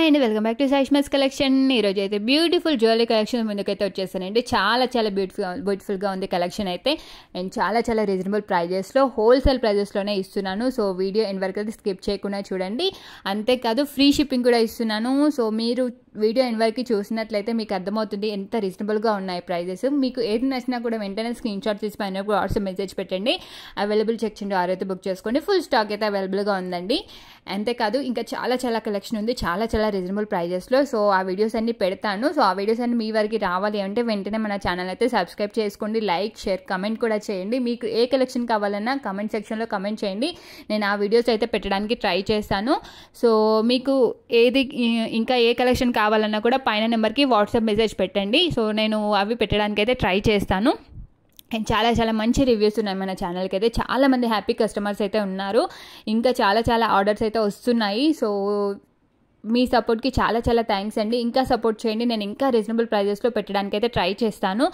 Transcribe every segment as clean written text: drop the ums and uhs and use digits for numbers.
Hi అండి, welcome back to సాయిష్మాస్ collection. ఈరోజు అయితే బ్యూటిఫుల్ జ్యువెలరీ కలెక్షన్ ముందుకైతే వచ్చేసానండి. చాలా బ్యూటిఫుల్గా ఉంది కలెక్షన్ అయితే. అండ్ చాలా రీజనబుల్ ప్రైజెస్లో, హోల్సేల్ ప్రైజెస్లోనే ఇస్తున్నాను. సో వీడియో ఎండ్ వరకు అయితే స్కిప్ చేయకుండా చూడండి. అంతేకాదు ఫ్రీ షిప్పింగ్ కూడా ఇస్తున్నాను. సో మీరు వీడియో ఎండ్ వరకు చూసినట్లయితే మీకు అర్థమవుతుంది ఎంత రీజనబుల్గా ఉన్నాయి ప్రైజెస్. మీకు ఏది నచ్చినా కూడా వెంటనే స్క్రీన్ షాట్ తీసి పైన వాట్సాప్ మెసేజ్ పెట్టండి. అవైలబుల్ చెక్ చేయండి, ఆరైతే బుక్ చేసుకోండి. ఫుల్ స్టాక్ అయితే అవైలబుల్గా ఉందండి. అంతేకాదు ఇంకా చాలా కలెక్షన్ ఉంది, చాలా రీజనబుల్ ప్రైజెస్లో. సో ఆ వీడియోస్ అన్ని పెడతాను. సో ఆ వీడియోస్ అన్ని మీ వరకు రావాలి అంటే వెంటనే మన ఛానల్ అయితే సబ్స్క్రైబ్ చేసుకోండి. లైక్, షేర్, కమెంట్ కూడా చేయండి. మీకు ఏ కలెక్షన్ కావాలన్నా కమెంట్ సెక్షన్లో కమెంట్ చేయండి. నేను ఆ వీడియోస్ అయితే పెట్టడానికి ట్రై చేస్తాను. సో మీకు ఏది ఇంకా ఏ కలెక్షన్ కావాలన్నా కూడా పైన నెంబర్కి వాట్సాప్ మెసేజ్ పెట్టండి. సో నేను అవి పెట్టడానికి అయితే ట్రై చేస్తాను. అండ్ చాలా మంచి రివ్యూస్ ఉన్నాయి మన ఛానల్కి అయితే. చాలామంది హ్యాపీ కస్టమర్స్ అయితే ఉన్నారు. ఇంకా చాలా ఆర్డర్స్ అయితే వస్తున్నాయి. సో మీ సపోర్ట్కి చాలా థ్యాంక్స్ అండి. ఇంకా సపోర్ట్ చేయండి. నేను ఇంకా రీజనబుల్ ప్రైజెస్లో పెట్టడానికి అయితే ట్రై చేస్తాను.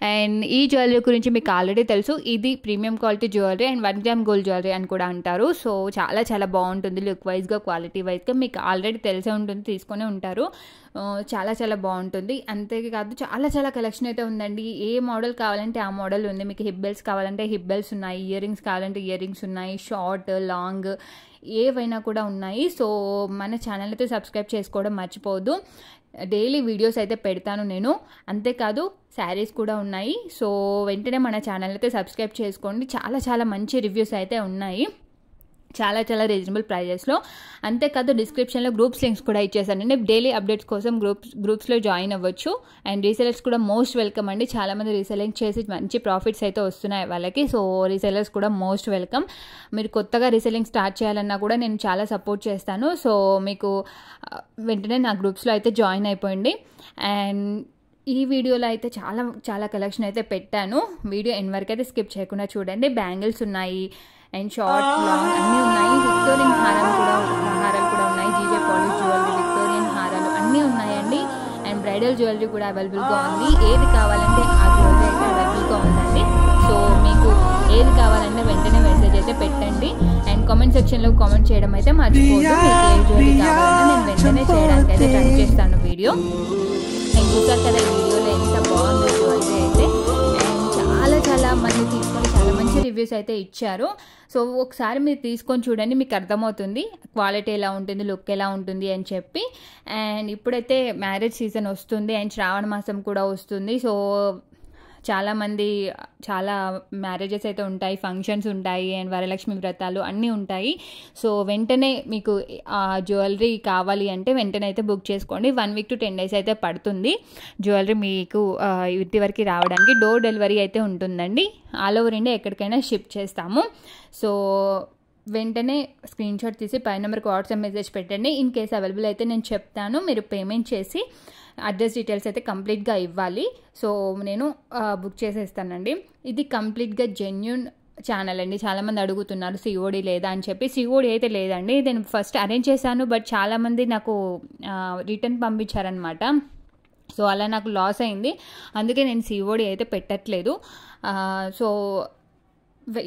అండ్ ఈ జ్యువెలరీ గురించి మీకు ఆల్రెడీ తెలుసు. ఇది premium quality jewellery and 1 gram gold jewellery అని కూడా అంటారు. సో చాలా బాగుంటుంది. లుక్ వైజ్గా, క్వాలిటీ వైజ్గా మీకు ఆల్రెడీ తెలిసే ఉంటుంది, తీసుకొని ఉంటారు. చాలా బాగుంటుంది. అంతేకాదు చాలా కలెక్షన్ అయితే ఉందండి. ఏ మోడల్ కావాలంటే ఆ మోడల్ ఉంది. మీకు హిప్ బెల్ట్స్ కావాలంటే హిప్ బెల్ట్స్ ఉన్నాయి, ఇయర్ రింగ్స్ కావాలంటే ఇయర్ రింగ్స్ ఉన్నాయి, షార్ట్, లాంగ్ ఏవైనా కూడా ఉన్నాయి. సో మన ఛానల్ అయితే సబ్స్క్రైబ్ చేసుకోవడం మర్చిపోవద్దు. డైలీ వీడియోస్ అయితే పెడతాను నేను. అంతేకాదు శారీస్ కూడా ఉన్నాయి. సో వెంటనే మన ఛానల్ అయితే సబ్స్క్రైబ్ చేసుకోండి. చాలా మంచి రివ్యూస్ అయితే ఉన్నాయి, చాలా రీజనబుల్ ప్రైజెస్లో. అంతేకాదు డిస్క్రిప్షన్లో గ్రూప్స్ లింక్స్ కూడా ఇచ్చేసానండి. డైలీ అప్డేట్స్ కోసం గ్రూప్స్లో జాయిన్ అవ్వచ్చు. అండ్ రీసెలర్స్ కూడా మోస్ట్ వెల్కమ్ అండి. చాలామంది రీసెలింగ్ చేసి మంచి ప్రాఫిట్స్ అయితే వస్తున్నాయి వాళ్ళకి. సో రీసెలర్స్ కూడా మోస్ట్ వెల్కమ్. మీరు కొత్తగా రీసెలింగ్ స్టార్ట్ చేయాలన్నా కూడా నేను చాలా సపోర్ట్ చేస్తాను. సో మీకు వెంటనే నా గ్రూప్స్లో అయితే జాయిన్ అయిపోయింది. అండ్ ఈ వీడియోలో అయితే చాలా కలెక్షన్ అయితే పెట్టాను. వీడియో ఎండ్ వరకు అయితే స్కిప్ చేయకుండా చూడండి. బ్యాంగిల్స్ ఉన్నాయి అండ్ షార్ట్, లాంగ్ అన్నీ ఉన్నాయి. విక్టోరియన్ హారాలు కూడా ఉన్నాయి. జీజే పాలిష్ జ్యువెలరీ, విక్టోరియన్ హారాలు అన్నీ ఉన్నాయండి. అండ్ బ్రైడల్ జ్యువెలరీ కూడా అవైలబుల్గా ఉంది. ఏది కావాలంటే ఆ జ్యువెలరీ అయితే అవైలబుల్గా ఉందండి. సో మీకు ఏది కావాలంటే వెంటనే మెసేజ్ అయితే పెట్టండి. అండ్ కామెంట్ సెక్షన్లో కామెంట్ చేయడం అయితే మర్చిపోవద్దు. మీకు ఏ జ్యువెలరీ కావాలన్నా నేను వెంటనే చేయడానికి అయితే ట్రై చేస్తాను వీడియో. అండ్ చూసారు కదా వీడియోలో ఎంత బాగుందో జ్యువెలరీ అయితే. అండ్ చాలా మంది తీసుకొని చాలా మంచి రివ్యూస్ అయితే ఇచ్చారు. సో ఒకసారి మీరు తీసుకొని చూడండి, మీకు అర్థమవుతుంది క్వాలిటీ ఎలా ఉంటుంది, లుక్ ఎలా ఉంటుంది అని చెప్పి. అండ్ ఇప్పుడైతే మ్యారేజ్ సీజన్ వస్తుంది అండ్ శ్రావణ మాసం కూడా వస్తుంది. సో చాలా మ్యారేజెస్ అయితే ఉంటాయి, ఫంక్షన్స్ ఉంటాయి అండ్ వరలక్ష్మి వ్రతాలు అన్నీ ఉంటాయి. సో వెంటనే మీకు ఆ జ్యువెలరీ కావాలి అంటే వెంటనే అయితే బుక్ చేసుకోండి. 1 వీక్ to 10 days అయితే పడుతుంది జ్యువెలరీ మీకు ఇంటి వరకు రావడానికి. డోర్ డెలివరీ అయితే ఉంటుందండి. ఆల్ ఓవర్ ఇండియా ఎక్కడికైనా షిప్ చేస్తాము. సో వెంటనే స్క్రీన్ షాట్ తీసి పై నెంబర్కి వాట్సాప్ మెసేజ్ పెట్టండి. ఇన్ కేస్ అవైలబుల్ అయితే నేను చెప్తాను. మీరు పేమెంట్ చేసి అడ్రస్ డీటెయిల్స్ అయితే కంప్లీట్గా ఇవ్వాలి. సో నేను బుక్ చేసేస్తానండి. ఇది కంప్లీట్గా జెన్యూన్ ఛానల్ అండి. చాలామంది అడుగుతున్నారు సిఓడి లేదా అని చెప్పి. సిఓడి అయితే లేదండి. నేను ఫస్ట్ అరేంజ్ చేశాను, బట్ చాలామంది నాకు రిటర్న్ పంపించారనమాట. సో అలా నాకు లాస్ అయింది. అందుకే నేను సిఓడి అయితే పెట్టట్లేదు. సో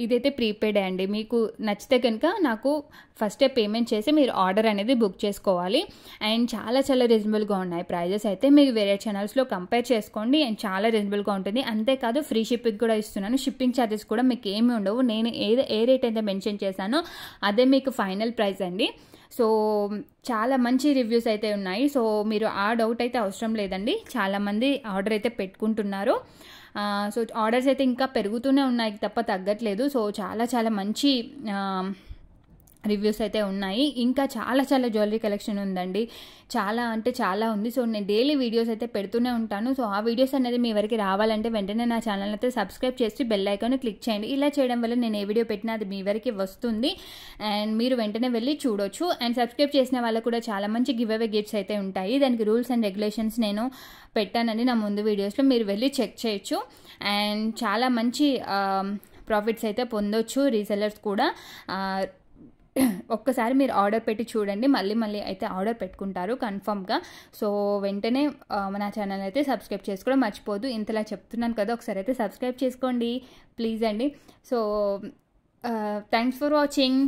ఇదైతే ప్రీపెయిడ్ అండి. మీకు నచ్చితే కనుక నాకు ఫస్టే పేమెంట్ చేసి మీరు ఆర్డర్ అనేది బుక్ చేసుకోవాలి. అండ్ చాలా రీజనబుల్గా ఉన్నాయి ప్రైజెస్ అయితే. మీరు వేరే ఛానల్స్లో కంపేర్ చేసుకోండి. అండ్ చాలా రీజనబుల్గా ఉంటుంది. అంతేకాదు ఫ్రీ షిప్పింగ్ కూడా ఇస్తున్నాను. షిప్పింగ్ ఛార్జెస్ కూడా మీకు ఏమీ ఉండవు. నేను ఏ రేట్ అయితే మెన్షన్ చేశానో అదే మీకు ఫైనల్ ప్రైస్ అండి. సో చాలా మంచి రివ్యూస్ అయితే ఉన్నాయి. సో మీరు ఆ డౌట్ అయితే అవసరం లేదండి. చాలామంది ఆర్డర్ అయితే పెట్టుకుంటున్నారు. సో ఆర్డర్స్ అయితే ఇంకా పెరుగుతూనే ఉన్నాయి తప్ప తగ్గట్లేదు. సో చాలా మంచి రివ్యూస్ అయితే ఉన్నాయి. ఇంకా చాలా జ్యువెలరీ కలెక్షన్ ఉందండి. చాలా ఉంది. సో నేను డైలీ వీడియోస్ అయితే పెడుతూనే ఉంటాను. సో ఆ వీడియోస్ అనేది మీ వరకు రావాలంటే వెంటనే నా ఛానల్ అయితే సబ్స్క్రైబ్ చేసి బెల్ ఐకాన్ క్లిక్ చేయండి. ఇలా చేయడం వల్ల నేను ఏ వీడియో పెట్టినా అది మీ వరకు వస్తుంది అండ్ మీరు వెంటనే వెళ్ళి చూడొచ్చు. అండ్ సబ్స్క్రైబ్ చేసిన వాళ్ళకు కూడా చాలా మంచి గివ్ అవే గిఫ్ట్స్ అయితే ఉంటాయి. దానికి రూల్స్ అండ్ రెగ్యులేషన్స్ నేను పెట్టానండి నా ముందు వీడియోస్లో, మీరు వెళ్ళి చెక్ చేయొచ్చు. అండ్ చాలా మంచి ప్రాఫిట్స్ అయితే పొందొచ్చు రీసెలర్స్ కూడా. ఒక్కసారి మీరు ఆర్డర్ పెట్టి చూడండి, మళ్ళీ అయితే ఆర్డర్ పెట్టుకుంటారు కన్ఫర్మ్గా. సో వెంటనే మన ఛానల్ అయితే సబ్స్క్రైబ్ చేసుకోవడం మర్చిపోదు. ఇంతలా చెప్తున్నాను కదా, ఒకసారి అయితే సబ్స్క్రైబ్ చేసుకోండి ప్లీజ్ అండి. So thanks for watching.